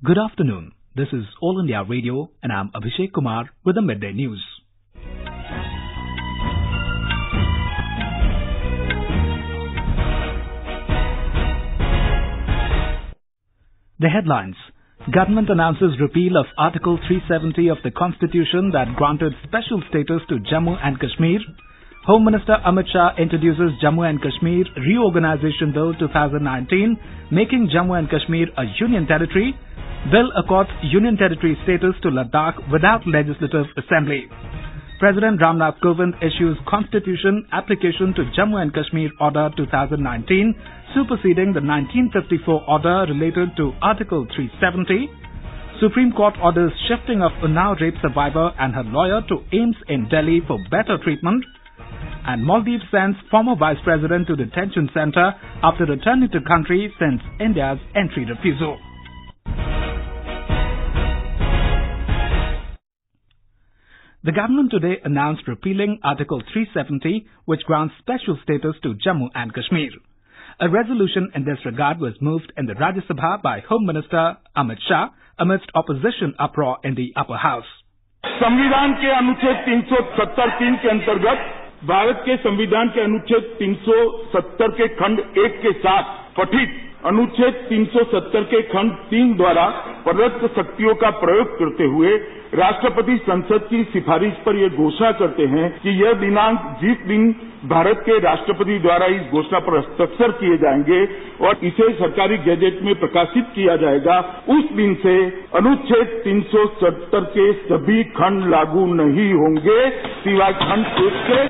Good afternoon. This is All India Radio and I'm Abhishek Kumar with the Midday News. The headlines. Government announces repeal of Article 370 of the Constitution that granted special status to Jammu and Kashmir. Home Minister Amit Shah introduces Jammu and Kashmir Reorganisation Bill 2019, making Jammu and Kashmir a union territory. Bill accords union territory status to Ladakh without legislative assembly. President Ramnath Kovind issues Constitution application to Jammu and Kashmir Order 2019, superseding the 1954 order related to Article 370. Supreme Court orders shifting of Unnao rape survivor and her lawyer to AIIMS in Delhi for better treatment. And Maldives sends former Vice President to detention center after returning to country since India's entry refusal. The government today announced repealing Article 370, which grants special status to Jammu and Kashmir. A resolution in this regard was moved in the Rajya Sabha by Home Minister Amit Shah amidst opposition uproar in the upper house. संविधान के अनुच्छेद 370(3) के अंतर्गत भारत के संविधान के अनुच्छेद 370 के खंड 1 के साथ पठित अनुच्छेद 370 के खंड 3 द्वारा प्रदत्त शक्तियों का प्रयोग करते हुए राष्ट्रपति संसद की सिफारिश पर यह घोषणा करते हैं कि यह दिनांक जिस दिन भारत के राष्ट्रपति द्वारा इस घोषणा पर हस्ताक्षर किए जाएंगे और इसे सरकारी गैजेट में प्रकाशित किया जाएगा, उस दिन से अनुच्छेद 370 के सभी खंड लागू नहीं होंगे सिवाय खंड 1 के।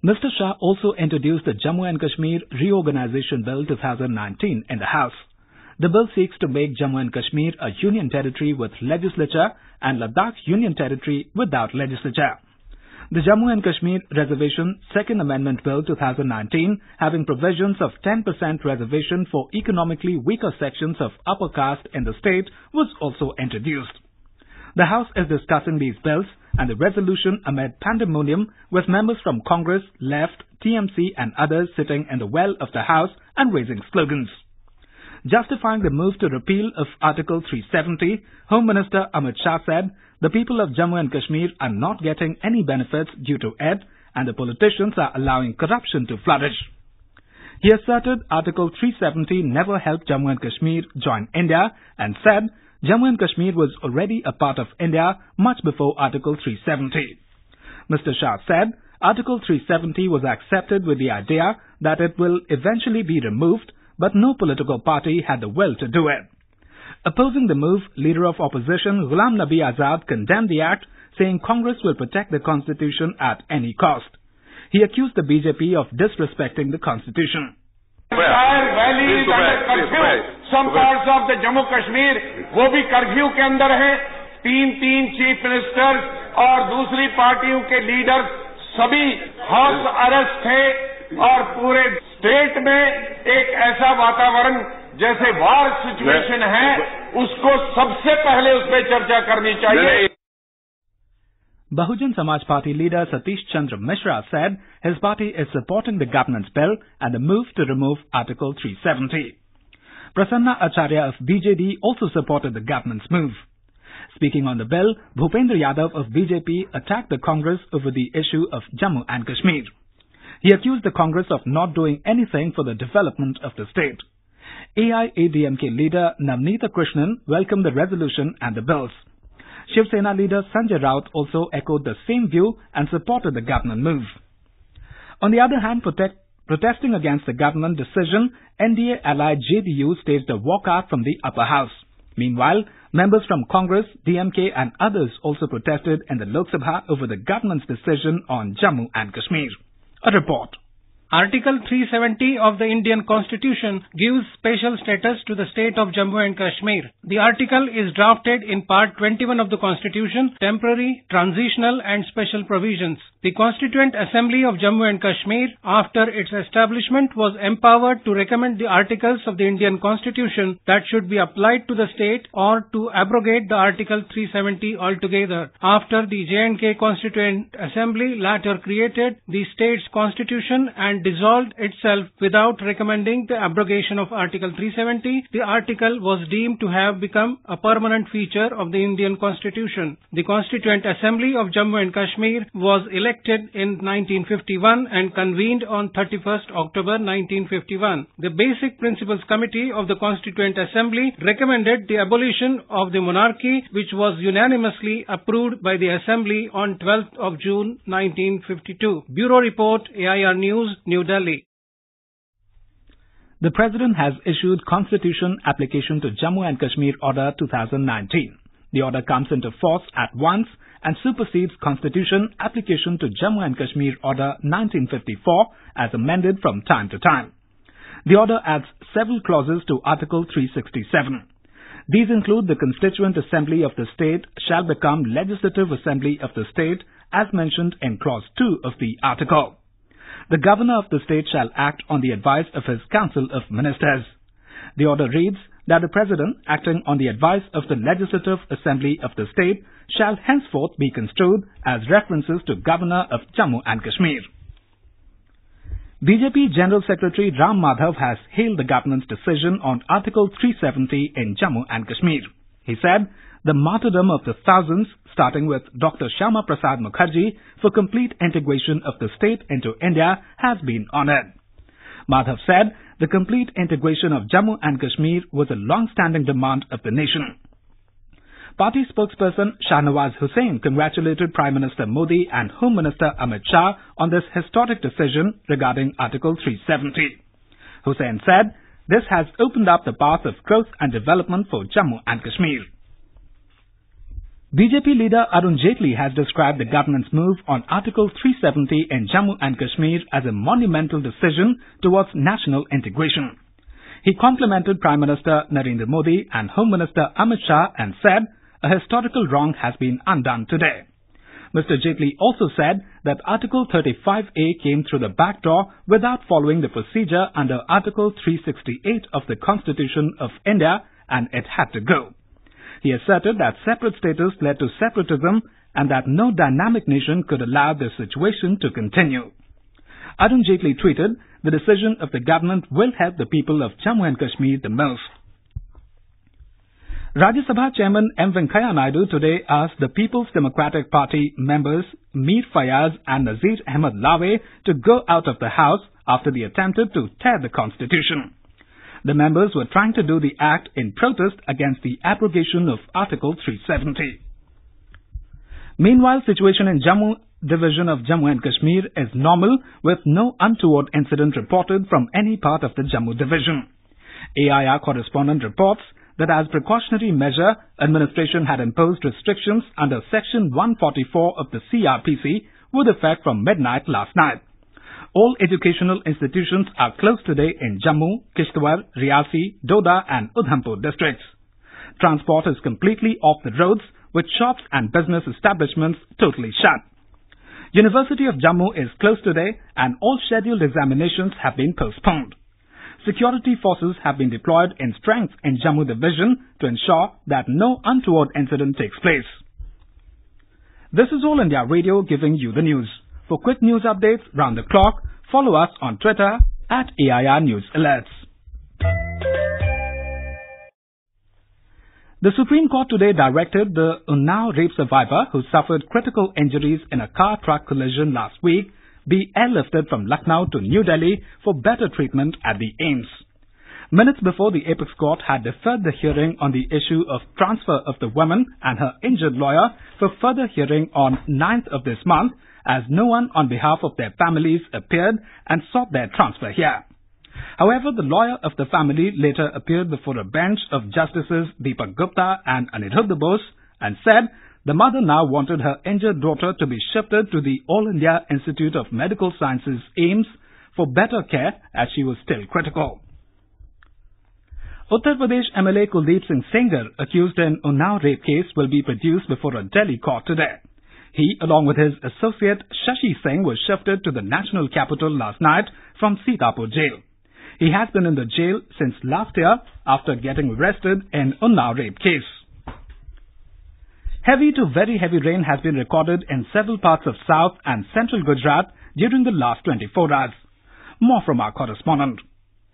Mr. Shah also introduced the Jammu and Kashmir Reorganisation Bill 2019 in the House. The bill seeks to make Jammu and Kashmir a union territory with legislature and Ladakh union territory without legislature. The Jammu and Kashmir Reservation Second Amendment Bill 2019, having provisions of 10% reservation for economically weaker sections of upper caste in the state, was also introduced. The House is discussing these bills and the resolution amid pandemonium with members from Congress, Left, TMC and others sitting in the well of the House and raising slogans. Justifying the move to repeal of Article 370, Home Minister Amit Shah said the people of Jammu and Kashmir are not getting any benefits due to it and the politicians are allowing corruption to flourish. He asserted Article 370 never helped Jammu and Kashmir join India and said Jammu and Kashmir was already a part of India much before Article 370. Mr. Shah said Article 370 was accepted with the idea that it will eventually be removed, but no political party had the will to do it. Opposing the move, Leader of Opposition Ghulam Nabi Azad condemned the act, saying Congress will protect the Constitution at any cost. He accused the BJP of disrespecting the Constitution. Some parts of the Jammu Kashmir, वो भी curfew के अंदर हैं। 3 chief ministers और दूसरी पार्टियों के leaders सभी हाउस अरेस्ट थे और पूरे स्टेट में एक ऐसा वातावरण जैसे वार सिचुएशन है, उसको सबसे पहले उस पर चर्चा करनी चाहिए। Bahujan Samaj Party leader Satish Chandra Mishra said his party is supporting the government's bill and the move to remove Article 370. Prasanna Acharya of BJD also supported the government's move. Speaking on the bill, Bhupendra Yadav of BJP attacked the Congress over the issue of Jammu and Kashmir. He accused the Congress of not doing anything for the development of the state. AIIMS leader Navneeta Krishnan welcomed the resolution and the bills. Shiv Sena leader Sanjay Raut also echoed the same view and supported the government move. On the other hand, protesting against the government decision, NDA allied JDU staged a walkout from the upper house. Meanwhile, members from Congress, DMK and others also protested in the Lok Sabha over the government's decision on Jammu and Kashmir. A report. Article 370 of the Indian Constitution gives special status to the state of Jammu and Kashmir. The article is drafted in Part 21 of the Constitution, Temporary, Transitional and Special Provisions. The Constituent Assembly of Jammu and Kashmir, after its establishment, was empowered to recommend the articles of the Indian Constitution that should be applied to the state or to abrogate the Article 370 altogether. After the J&K Constituent Assembly later created the state's constitution and and dissolved itself without recommending the abrogation of Article 370, the article was deemed to have become a permanent feature of the Indian Constitution. The Constituent Assembly of Jammu and Kashmir was elected in 1951 and convened on 31st October 1951. The Basic Principles Committee of the Constituent Assembly recommended the abolition of the monarchy, which was unanimously approved by the Assembly on 12th of June 1952. Bureau Report, AIR News, New Delhi. The President has issued Constitution Application to Jammu and Kashmir Order 2019. The order comes into force at once and supersedes Constitution Application to Jammu and Kashmir Order 1954 as amended from time to time. The order adds several clauses to Article 367. These include the Constituent Assembly of the state shall become Legislative Assembly of the state as mentioned in Clause 2 of the article. The Governor of the state shall act on the advice of his Council of Ministers. The order reads that the President, acting on the advice of the Legislative Assembly of the state, shall henceforth be construed as references to Governor of Jammu and Kashmir. BJP General Secretary Ram Madhav has hailed the government's decision on Article 370 in Jammu and Kashmir. He said, the martyrdom of the thousands, starting with Dr. Shyama Prasad Mukherjee, for complete integration of the state into India has been honoured. Madhav said, the complete integration of Jammu and Kashmir was a long-standing demand of the nation. Party spokesperson Shahnawaz Hussain congratulated Prime Minister Modi and Home Minister Amit Shah on this historic decision regarding Article 370. Hussain said, this has opened up the path of growth and development for Jammu and Kashmir. BJP leader Arun Jaitley has described the government's move on Article 370 in Jammu and Kashmir as a monumental decision towards national integration. He complimented Prime Minister Narendra Modi and Home Minister Amit Shah and said, a historical wrong has been undone today. Mr. Jaitley also said that Article 35A came through the back door without following the procedure under Article 368 of the Constitution of India and it had to go. He asserted that separate status led to separatism and that no dynamic nation could allow this situation to continue. Arun Jaitley tweeted, the decision of the government will help the people of Jammu and Kashmir the most. Rajya Sabha Chairman M. Venkaiah Naidu today asked the People's Democratic Party members Mir Fayaz and Nazir Ahmed Lawe to go out of the House after they attempted to tear the Constitution. The members were trying to do the act in protest against the abrogation of Article 370. Meanwhile, situation in Jammu division of Jammu and Kashmir is normal with no untoward incident reported from any part of the Jammu division. AIR correspondent reports that as precautionary measure, administration had imposed restrictions under Section 144 of the CRPC with effect from midnight last night. All educational institutions are closed today in Jammu, Kishtwar, Riyasi, Doda and Udhampur districts. Transport is completely off the roads with shops and business establishments totally shut. University of Jammu is closed today and all scheduled examinations have been postponed. Security forces have been deployed in strength in Jammu division to ensure that no untoward incident takes place. This is All India Radio giving you the news. For quick news updates round the clock, follow us on Twitter at AIR News Alerts. The Supreme Court today directed the Unnao rape survivor who suffered critical injuries in a car-truck collision last week be airlifted from Lucknow to New Delhi for better treatment at the AIIMS. Minutes before, the Apex Court had deferred the hearing on the issue of transfer of the woman and her injured lawyer for further hearing on 9th of this month, as no one on behalf of their families appeared and sought their transfer here. However, the lawyer of the family later appeared before a bench of Justices Deepak Gupta and Aniruddha Bose and said the mother now wanted her injured daughter to be shifted to the All India Institute of Medical Sciences AIIMS for better care as she was still critical. Uttar Pradesh MLA Kuldeep Singh Sengar, accused in Unnao rape case, will be produced before a Delhi court today. He, along with his associate Shashi Singh, was shifted to the national capital last night from Sitapur jail. He has been in the jail since last year after getting arrested in Unnao rape case. Heavy to very heavy rain has been recorded in several parts of South and Central Gujarat during the last 24 hours. More from our correspondent.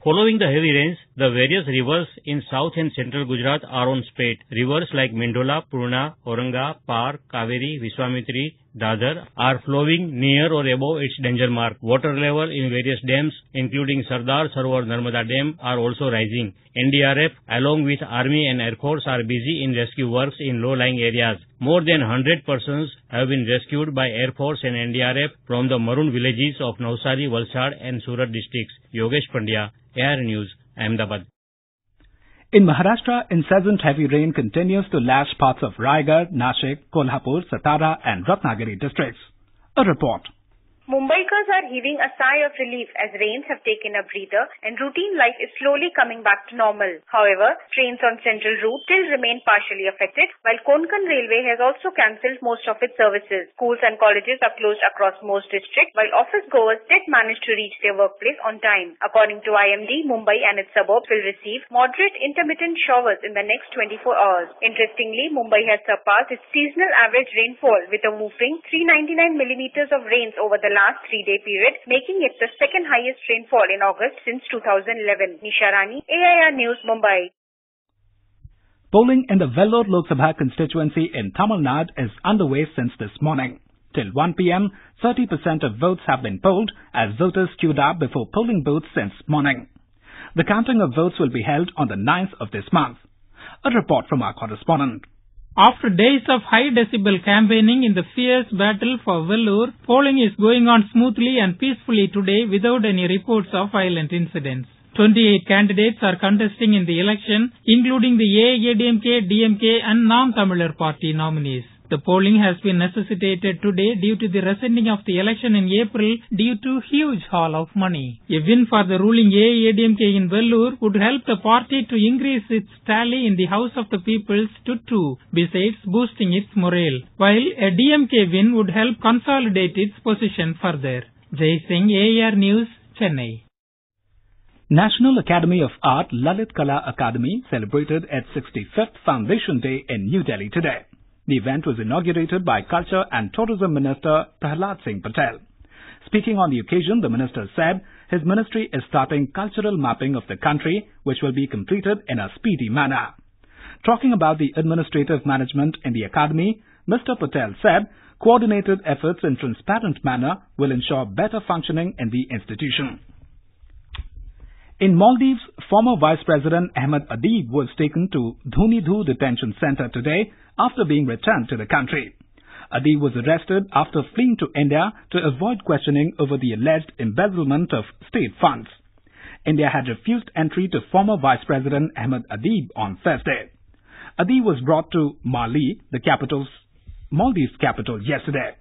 Following the heavy rains, the various rivers in south and central Gujarat are on spate. Rivers like Mendola, Purna, Auranga, Par, Kaveri, Vishwamitri, Dadar are flowing near or above its danger mark. Water level in various dams, including Sardar Sarovar Narmada Dam, are also rising. NDRF, along with Army and Air Force, are busy in rescue works in low-lying areas. More than 100 persons have been rescued by Air Force and NDRF from the maroon villages of Navsari, Valsad and Surat districts. Yogesh Pandya, AIR News, Ahmedabad. In Maharashtra, incessant heavy rain continues to lash parts of Raigad, Nashik, Kolhapur, Satara and Ratnagiri districts. A report. Mumbaikars are heaving a sigh of relief as rains have taken a breather and routine life is slowly coming back to normal. However, trains on central route still remain partially affected, while Konkan Railway has also cancelled most of its services. Schools and colleges are closed across most districts, while office goers did manage to reach their workplace on time. According to IMD, Mumbai and its suburbs will receive moderate intermittent showers in the next 24 hours. Interestingly, Mumbai has surpassed its seasonal average rainfall with a whopping 399 millimeters of rains over the last 3-day period, making it the second highest rainfall in August since 2011. Nisha Rani, AIR News, Mumbai. Polling in the Vellore Lok Sabha constituency in Tamil Nadu is underway since this morning. Till 1 p.m., 30% of votes have been polled as voters queued up before polling booths since morning. The counting of votes will be held on the 9th of this month. A report from our correspondent. After days of high decibel campaigning in the fierce battle for Vellore, polling is going on smoothly and peacefully today without any reports of violent incidents. 28 candidates are contesting in the election, including the AIIMS, DMK and Nam Tamizhar party nominees. The polling has been necessitated today due to the rescinding of the election in April due to huge haul of money. A win for the ruling AIIMS in Vellore would help the party to increase its tally in the House of the Peoples to 2, besides boosting its morale, while a DMK win would help consolidate its position further. Jai Singh, AIR News, Chennai. National Academy of Art Lalit Kala Academy celebrated its 65th Foundation Day in New Delhi today. The event was inaugurated by Culture and Tourism Minister Prahlad Singh Patel. Speaking on the occasion, the minister said his ministry is starting cultural mapping of the country, which will be completed in a speedy manner. Talking about the administrative management in the academy, Mr. Patel said coordinated efforts in transparent manner will ensure better functioning in the institution. In Maldives, former Vice President Ahmed Adib was taken to Dhunidhu Detention Center today after being returned to the country. Adib was arrested after fleeing to India to avoid questioning over the alleged embezzlement of state funds. India had refused entry to former Vice President Ahmed Adib on Thursday. Adib was brought to Maldives capital yesterday.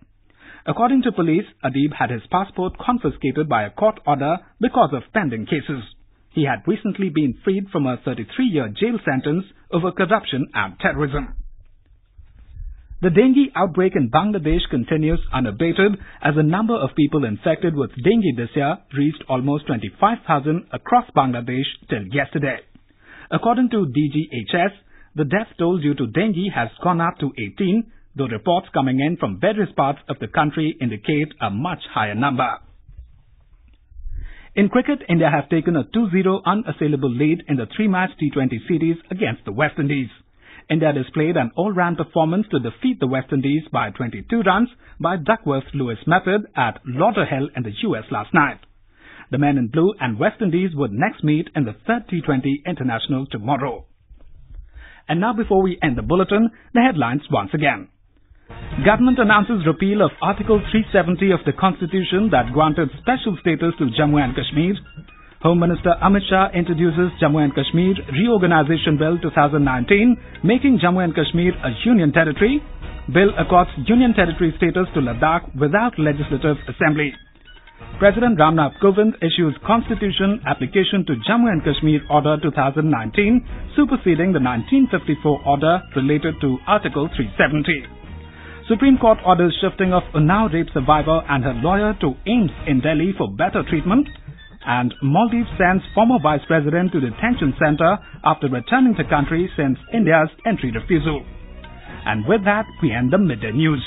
According to police, Adib had his passport confiscated by a court order because of pending cases. He had recently been freed from a 33-year jail sentence over corruption and terrorism. The dengue outbreak in Bangladesh continues unabated as the number of people infected with dengue this year reached almost 25,000 across Bangladesh till yesterday. According to DGHS, the death toll due to dengue has gone up to 18, though reports coming in from various parts of the country indicate a much higher number. In cricket, India have taken a 2-0 unassailable lead in the 3-match T20 series against the West Indies. India displayed an all-round performance to defeat the West Indies by 22 runs by Duckworth-Lewis method at Lauderhill in the US last night. The men in blue and West Indies would next meet in the third T20 International tomorrow. And now before we end the bulletin, the headlines once again. Government announces repeal of Article 370 of the Constitution that granted special status to Jammu and Kashmir. Home Minister Amit Shah introduces Jammu and Kashmir Reorganisation Bill 2019, making Jammu and Kashmir a union territory. Bill accords union territory status to Ladakh without legislative assembly. President Ramnath Kovind issues Constitution application to Jammu and Kashmir Order 2019, superseding the 1954 order related to Article 370. Supreme Court orders shifting of Unnao rape survivor and her lawyer to AIIMS in Delhi for better treatment. And Maldives sends former Vice President to detention center after returning to country since India's entry refusal. And with that, we end the midday news.